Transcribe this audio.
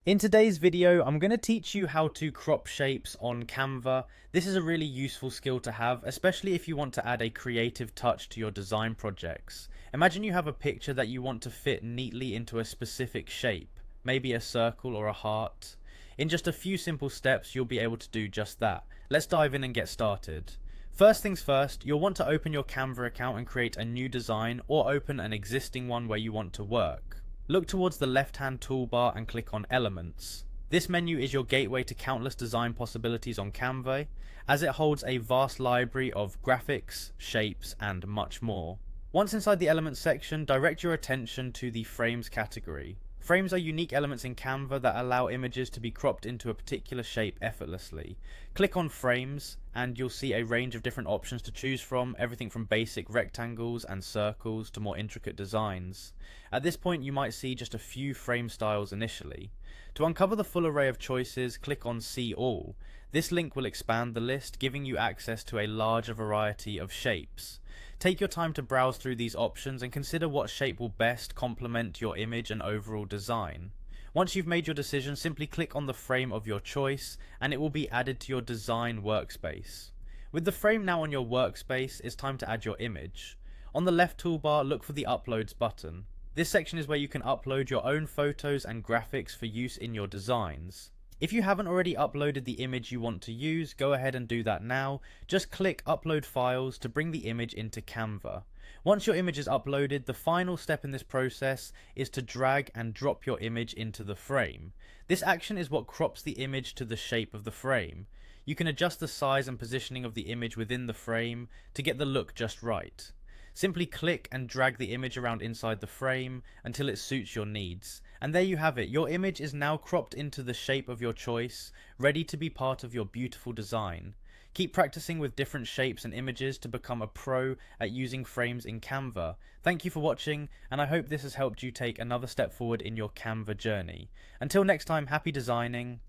In today's video, I'm going to teach you how to crop shapes on Canva. This is a really useful skill to have, especially if you want to add a creative touch to your design projects. Imagine you have a picture that you want to fit neatly into a specific shape, maybe a circle or a heart. In just a few simple steps, you'll be able to do just that. Let's dive in and get started. First things first, you'll want to open your Canva account and create a new design, or open an existing one where you want to work. Look towards the left-hand toolbar and click on Elements. This menu is your gateway to countless design possibilities on Canva, as it holds a vast library of graphics, shapes, and much more. Once inside the Elements section, direct your attention to the Frames category. Frames are unique elements in Canva that allow images to be cropped into a particular shape effortlessly. Click on Frames and you'll see a range of different options to choose from, everything from basic rectangles and circles to more intricate designs. At this point you might see just a few frame styles initially. To uncover the full array of choices, click on See All. This link will expand the list, giving you access to a larger variety of shapes. Take your time to browse through these options and consider what shape will best complement your image and overall design. Once you've made your decision, simply click on the frame of your choice and it will be added to your design workspace. With the frame now on your workspace, it's time to add your image. On the left toolbar, look for the Uploads button. This section is where you can upload your own photos and graphics for use in your designs. If you haven't already uploaded the image you want to use, go ahead and do that now. Just click Upload Files to bring the image into Canva. Once your image is uploaded, the final step in this process is to drag and drop your image into the frame. This action is what crops the image to the shape of the frame. You can adjust the size and positioning of the image within the frame to get the look just right. Simply click and drag the image around inside the frame until it suits your needs. And there you have it, your image is now cropped into the shape of your choice, ready to be part of your beautiful design. Keep practicing with different shapes and images to become a pro at using frames in Canva. Thank you for watching, and I hope this has helped you take another step forward in your Canva journey. Until next time, happy designing.